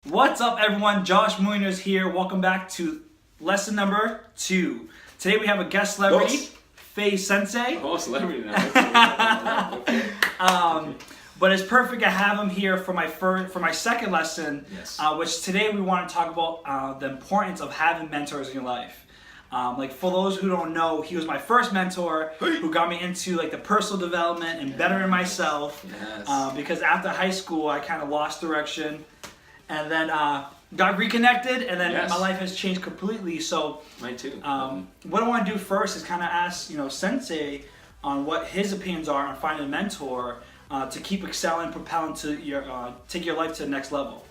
What's up everyone, Josh Munoz here. Welcome back to lesson number 2. Today we have a guest celebrity, FAZE Sensei. Oh, celebrity now. Okay. But it's perfect to have him here for my second lesson, Yes. Which today we want to talk about the importance of having mentors in your life. Like for those who don't know, he was my first mentor who got me into like the personal development and bettering myself. Yes. Because after high school, I kind of lost direction. And then got reconnected, and then my life has changed completely. So, mine too. What I want to do first is kind of ask, Sensei on what his opinions are on finding a mentor to keep excelling, propelling to your take your life to the next level.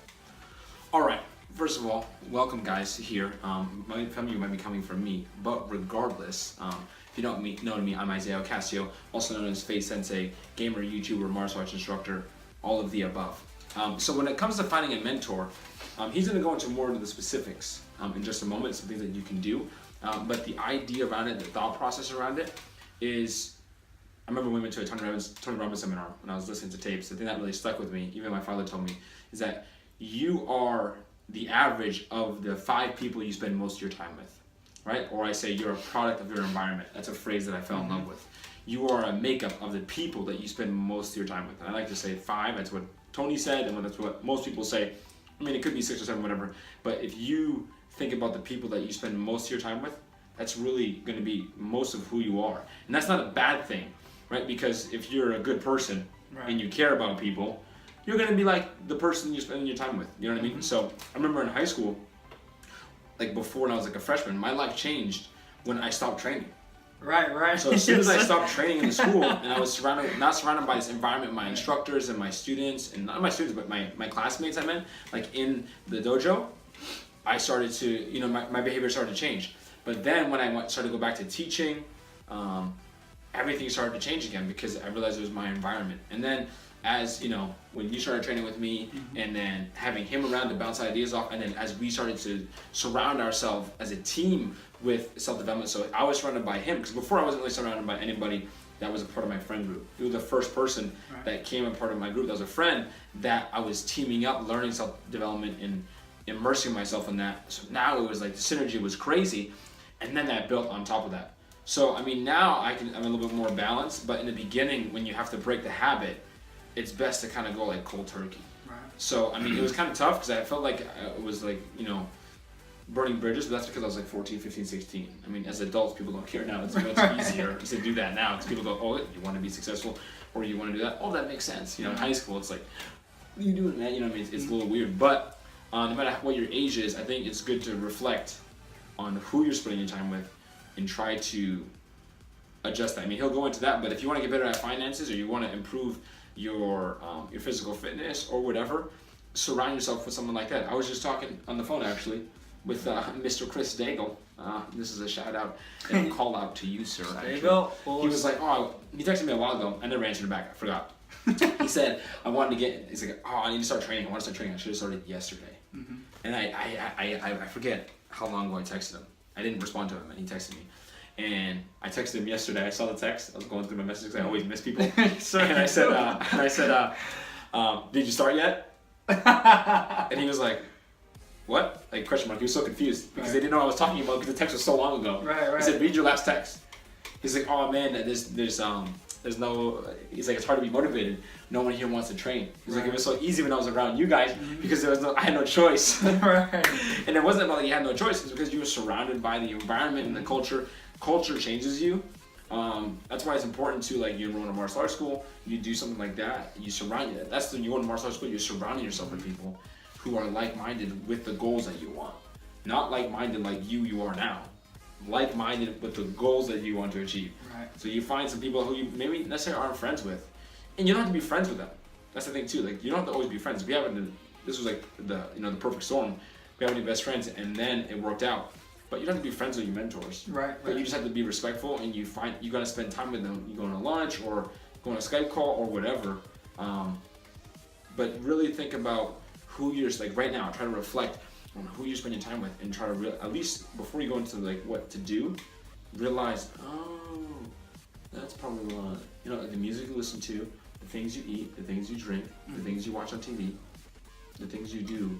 All right. First of all, welcome guys here. Some of you might be coming from me, but regardless, if you don't know me, I'm Isaiah Ocasio, also known as FAZE Sensei, gamer, YouTuber, martial arts instructor, all of the above. So when it comes to finding a mentor, he's going to go into more into the specifics in just a moment, some things that you can do. But the idea around it, the thought process around it is, I remember we went to a Tony Robbins seminar when I was listening to tapes. The thing that really stuck with me, even my father told me, is that you are the average of the 5 people you spend most of your time with, right? Or I say you're a product of your environment. That's a phrase that I fell in love with. You are a makeup of the people that you spend most of your time with. And I like to say 5, that's what Tony said, and that's what most people say. I mean, it could be 6 or 7, whatever. But if you think about the people that you spend most of your time with, that's really going to be most of who you are. And that's not a bad thing, right? Because if you're a good person and you care about people, you're going to be like the person you're spending your time with. You know what I mean? So I remember in high school, like before when I was like a freshman, my life changed when I stopped training. Right. So as soon as I stopped training in the school and I was not surrounded by this environment, my instructors and my students, and not my students, but my classmates, I meant, like in the dojo, I started to, my behavior started to change. But then when I started to go back to teaching, everything started to change again because I realized it was my environment. And then as, when you started training with me and then having him around to bounce ideas off, and then as we started to surround ourselves as a team with self-development, so I was surrounded by him, because before I wasn't really surrounded by anybody that was a part of my friend group. He was the first person that came a part of my group that was a friend that I was teaming up, learning self-development and immersing myself in that. So now it was like the synergy was crazy, and then that built on top of that. So I mean now I'm a little bit more balanced, but in the beginning when you have to break the habit, it's best to kind of go like cold turkey. Right. So I mean it was kind of tough because I felt like it was like, burning bridges, but that's because I was like 14, 15, 16. I mean, as adults, people don't care now. It's much easier to do that now because people go, oh, you want to be successful or you want to do that? Oh, that makes sense. In high school, it's like, what are you doing, man? It's a little weird. But no matter what your age is, I think it's good to reflect on who you're spending your time with and try to adjust that. I mean, he'll go into that, but if you want to get better at finances or you want to improve your physical fitness or whatever, surround yourself with someone like that. I was just talking on the phone, actually, with Mr. Chris Daigle. This is a shout out and a call out to you, sir. There you go. He was like, he texted me a while ago. I never answered him back. I forgot. He said, he's like, I need to start training. I want to start training. I should have started yesterday. And I forget how long ago I texted him. I didn't respond to him, and he texted me. And I texted him yesterday. I saw the text. I was going through my messages. I always miss people. And I said, did you start yet? And he was like, what? Like question mark. He was so confused because they didn't know what I was talking about because the text was so long ago. Right. He said, read your last text. He's like, oh man, there's no. He's like, it's hard to be motivated. No one here wants to train. He's like, it was so easy when I was around you guys because I had no choice. Right. And it wasn't about that you had no choice. It's because you were surrounded by the environment and the culture. Culture changes you. That's why it's important to, like, you enroll in a martial arts school. You do something like that. You surround you. That's when you go to martial arts school. You're surrounding yourself with people who are like-minded with the goals that you want. Not like-minded like you are now. Like-minded with the goals that you want to achieve. Right. So you find some people who you maybe necessarily aren't friends with. And you don't have to be friends with them. That's the thing too. Like, you don't have to always be friends. This was like the perfect storm. We haven't been best friends and then it worked out. But you don't have to be friends with your mentors. Right. But you just have to be respectful and you gotta spend time with them. You go on a lunch or go on a Skype call or whatever. But really think about who you're, like right now, try to reflect on who you're spending time with and try to at least before you go into like what to do, realize, that's probably why. The music you listen to, the things you eat, the things you drink, the things you watch on TV. the things you do,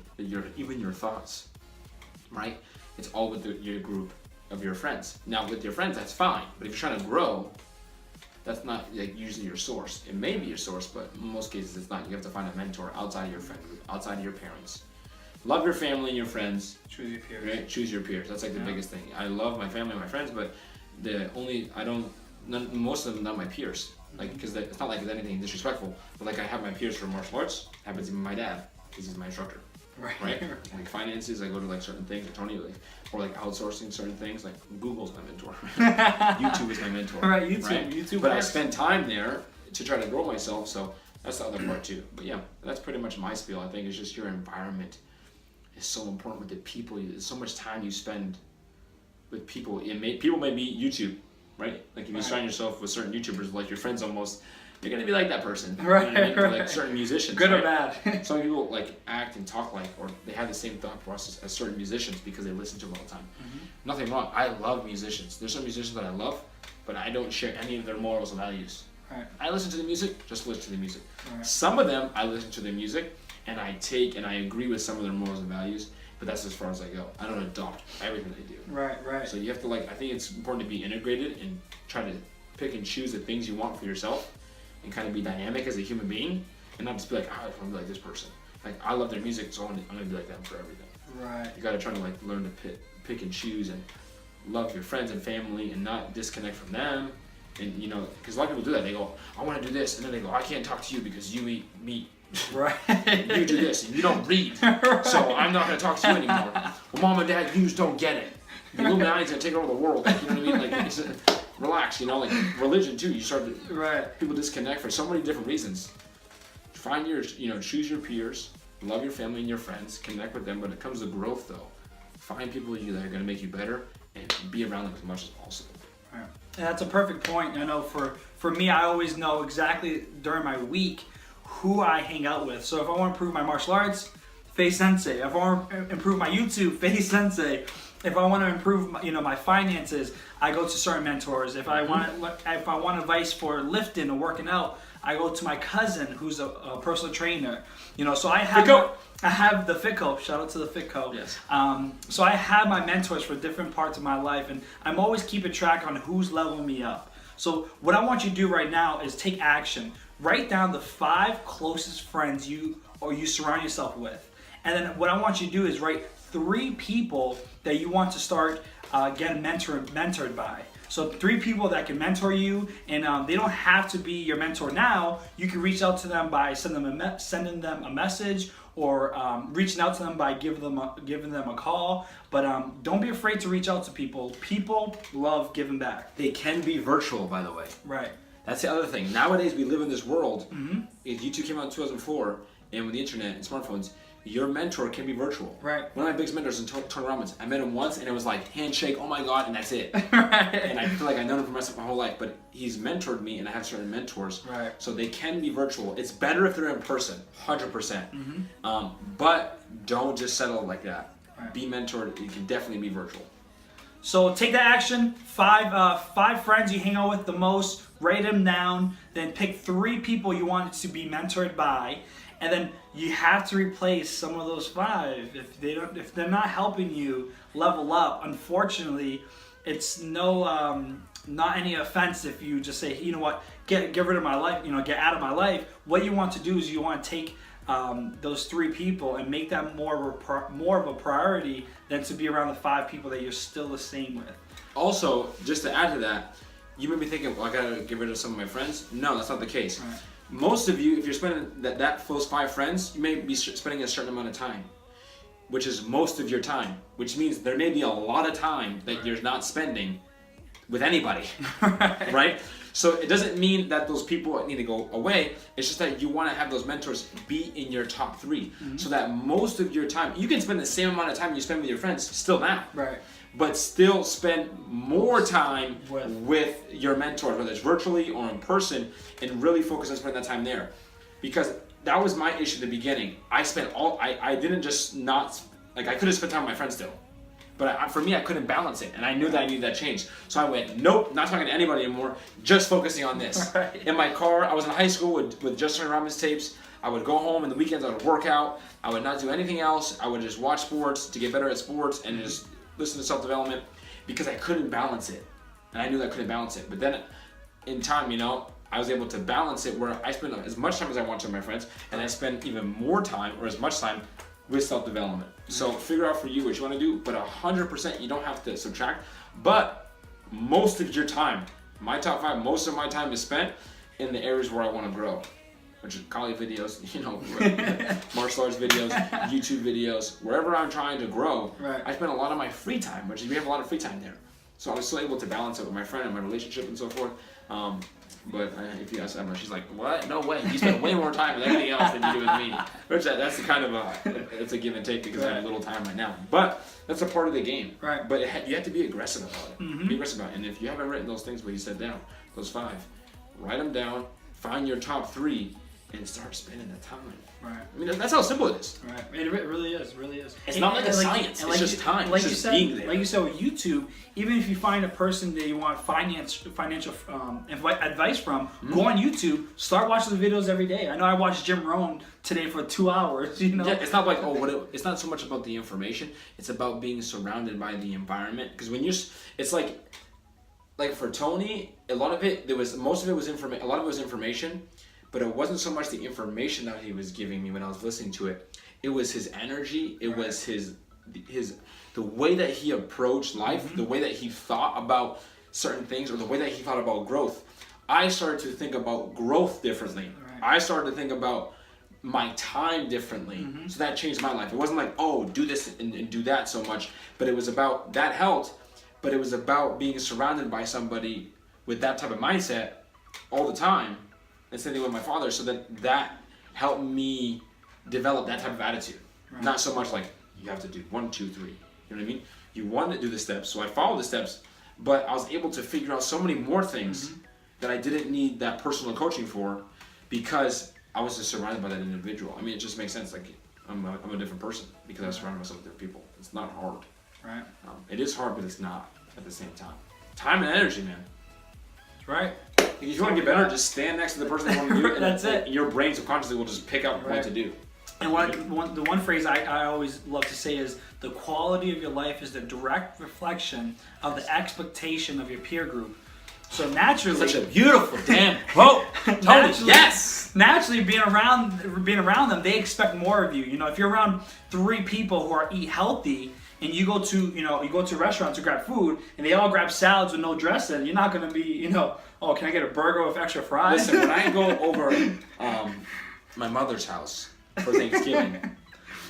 even your thoughts, right? It's all with your group of your friends. Now, with your friends, that's fine. But if you're trying to grow, that's not like usually your source. It may be your source, but in most cases it's not. You have to find a mentor outside of your friend group, outside of your parents. Love your family and your friends. Choose your peers. Right? Choose your peers. That's like the biggest thing. I love my family and my friends, but most of them not my peers. Like, because it's not like it's anything disrespectful, but like I have my peers for martial arts. Happens to be my dad, because he's my instructor. Right? Like finances, I go to like certain things, or Tony, like, or like outsourcing certain things. Like Google's my mentor. YouTube is my mentor. Right, YouTube. But I spend time there to try to grow myself. So that's the other part too. But yeah, that's pretty much my spiel. I think it's just your environment is so important with the people. There's so much time you spend with people. People may be YouTube, right? Like if you surround yourself with certain YouTubers, like your friends almost, you're gonna be like that person. Right, you know what I mean? right. Like certain musicians. Good right? or bad. Some people like act and talk like, or they have the same thought process as certain musicians because they listen to them all the time. Nothing wrong. I love musicians. There's some musicians that I love, but I don't share any of their morals and values. Right. I listen to the music, just listen to the music. Right. Some of them, I listen to their music, and I take and I agree with some of their morals and values, but that's as far as I go. I don't adopt everything they do. Right. So you have to I think it's important to be integrated and try to pick and choose the things you want for yourself and kind of be dynamic as a human being and not just be like, I want to be like this person. Like, I love their music, so I'm going to be like them for everything. Right. You got to try to learn to pick and choose and love your friends and family and not disconnect from them. And because a lot of people do that. They go, I want to do this, and then they go, I can't talk to you because you eat meat. Right. You do this, and you don't read, so I'm not going to talk to you anymore. Well, mom and dad, you just don't get it. The Illuminati's going to take over the world. Like, you know what I mean? Like, relax. Like religion too. You start to people disconnect for so many different reasons. Find your, choose your peers, love your family and your friends, connect with them. When it comes to growth, though, find people that are going to make you better and be around them as much as possible. Right. And that's a perfect point. I know for me, I always know exactly during my week who I hang out with. So if I want to improve my martial arts, FAZE Sensei. If I want to improve my YouTube, FAZE Sensei. If I want to improve my finances, I go to certain mentors. If I want advice for lifting or working out, I go to my cousin who's a personal trainer. So I have the Fitco. Shout out to the Fitco. Yes. So I have my mentors for different parts of my life, and I'm always keeping track on who's leveling me up. So what I want you to do right now is take action. Write down the 5 closest friends you surround yourself with. And then what I want you to do is write 3 people that you want to start getting mentored by. So 3 people that can mentor you, and they don't have to be your mentor now. You can reach out to them by sending them a message, or reaching out to them by giving them a call. But don't be afraid to reach out to people. People love giving back. They can be virtual, by the way. Right. That's the other thing. Nowadays, we live in this world. If YouTube came out in 2004, and with the internet and smartphones, your mentor can be virtual. Right. One of my biggest mentors in Tony Robbins, I met him once, and it was like handshake, oh my god, and that's it. Right. And I feel like I've known him for my whole life, but he's mentored me, and I have certain mentors. Right. So they can be virtual. It's better if they're in person, 100%. But don't just settle like that. Right. Be mentored. It can definitely be virtual. So take that action. 5 friends you hang out with the most. Write them down. Then pick 3 people you want to be mentored by, and then you have to replace some of those 5 if they're not helping you level up. Unfortunately, it's not any offense if you just say, you know what, get rid of my life, get out of my life. What you want to do is you want to take those 3 people and make that more of a priority than to be around the 5 people that you're still the same with. Also, just to add to that, you may be thinking, well, I gotta get rid of some of my friends. No, that's not the case. Right. Most of you, if you're spending those 5 friends, you may be spending a certain amount of time, which is most of your time, which means there may be a lot of time that you're not spending with anybody, right? So it doesn't mean that those people need to go away. It's just that you want to have those mentors be in your top 3, so that most of your time, you can spend the same amount of time you spend with your friends still now. Right. But still spend more time with your mentors, whether it's virtually or in person, and really focus on spending that time there. Because that was my issue at the beginning. I didn't just not, I could have spent time with my friends still. But for me, I couldn't balance it, and I knew that I needed that change. So I went, nope, not talking to anybody anymore, just focusing on this. Right. In my car, I was in high school with just Tony Robbins tapes. I would go home in the weekends, I would work out, I would not do anything else. I would just watch sports to get better at sports and just listen to self-development because I couldn't balance it. And I knew that I couldn't balance it. But then in time, you know, I was able to balance it where I spend as much time as I want to with my friends, and I spend even more time or as much time with self-development. So figure out for you what you want to do, but 100% you don't have to subtract. But most of your time, my top 5, most of my time is spent in the areas where I want to grow, which is college videos, you know, martial arts videos, YouTube videos, wherever I'm trying to grow. Right. I spend a lot of my free time, which we have a lot of free time there. So I was still able to balance it with my friend and my relationship and so forth. But if you ask Emma, she's like, what? No way. You spend way more time with everything else than you do with me. Which that's the kind of it's a give and take because I have little time right now. But that's a part of the game. Right. But you have to be aggressive about it. Be aggressive about it. And if you haven't written those things what you said down, those 5, write them down, find your top 3, and start spending the time. Right. I mean, that's how simple it is. Right. It really is. Really is. It's not like a science. It's just time. Like it's you just said, being there. like you said with YouTube, even if you find a person that you want financial advice from, go on YouTube. Start watching the videos every day. I know I watched Jim Rohn today for 2 hours. You know. Yeah, it's not like it's not so much about the information. It's about being surrounded by the environment. Because when it's like for Tony, a lot of it most of it was information. A lot of it was information. But it wasn't so much the information that he was giving me when I was listening to it. It was his energy. It was the way that he approached life, the way that he thought about certain things, or the way that he thought about growth. I started to think about growth differently. Right. I started to think about my time differently. So that changed my life. It wasn't like, oh, do this and do that so much. But it was about, that helped, but it was about being surrounded by somebody with that type of mindset all the time. And same thing with my father, so that helped me develop that type of attitude. Right. Not so much like, you have to do 1, 2, 3. You know what I mean? You want to do the steps, so I followed the steps, but I was able to figure out so many more things that I didn't need that personal coaching for because I was just surrounded by that individual. I mean, it just makes sense. Like, I'm a different person because I surrounded myself with different people. It's not hard. Right. It is hard, but it's not at the same time. Time and energy, man. Right. If you want to get better, just stand next to the person you want to do it. And That's it. Your brain subconsciously will just pick up what to do. And the one phrase I always love to say is, the quality of your life is the direct reflection of the expectation of your peer group. So naturally, such a beautiful damn quote. Tony, yes. Naturally, being around them, they expect more of you. You know, if you're around 3 people who eat healthy, and you go to a restaurant to grab food, and they all grab salads with no dressing, you're not gonna be, oh, can I get a burger with extra fries? Listen, when I go over my mother's house for Thanksgiving,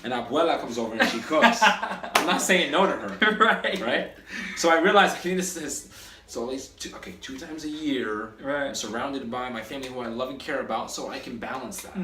and Abuela comes over and she cooks, I'm not saying no to her. Right? So I realized, it's always 2 times a year. Right. I'm surrounded by my family who I love and care about, so I can balance that.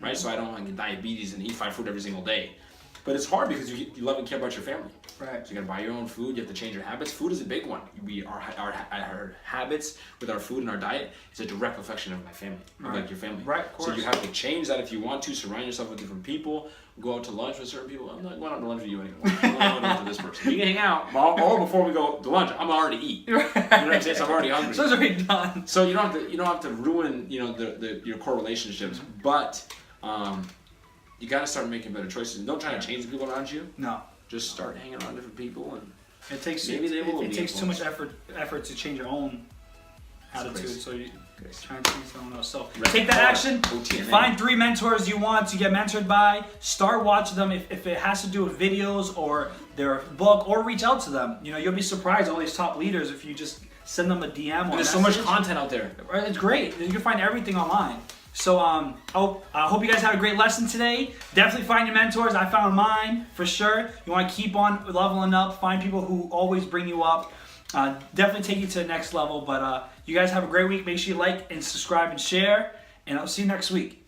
Right? So I don't get diabetes and eat fried food every single day. But it's hard because you love and care about your family. Right. So you gotta buy your own food. You have to change your habits. Food is a big one. Our habits with our food and our diet is a direct reflection of my family, like your family. Right. Of course. So you have to change that if you want to. Surround yourself with different people. Go out to lunch with certain people. I'm not going out to lunch with you anymore. I'm going out to lunch with this person. You can hang out. All before we go to lunch, I'm already eat. You know what I'm saying? So I'm already hungry. So it's already done. So you don't have to ruin your core relationships, but you got to start making better choices. And don't try to change the people around you. No. Just start hanging around different people, and it takes too much effort to change your own attitude. So you try to change someone else. So take that action. Find 3 mentors you want to get mentored by. Start watching them if it has to do with videos or their book, or reach out to them. You'll be surprised all these top leaders if you just send them a DM. There's so much content out there. It's great. You can find everything online. So I hope you guys had a great lesson today. Definitely find your mentors. I found mine for sure. You want to keep on leveling up. Find people who always bring you up. Definitely take you to the next level. But you guys have a great week. Make sure you like and subscribe and share. And I'll see you next week.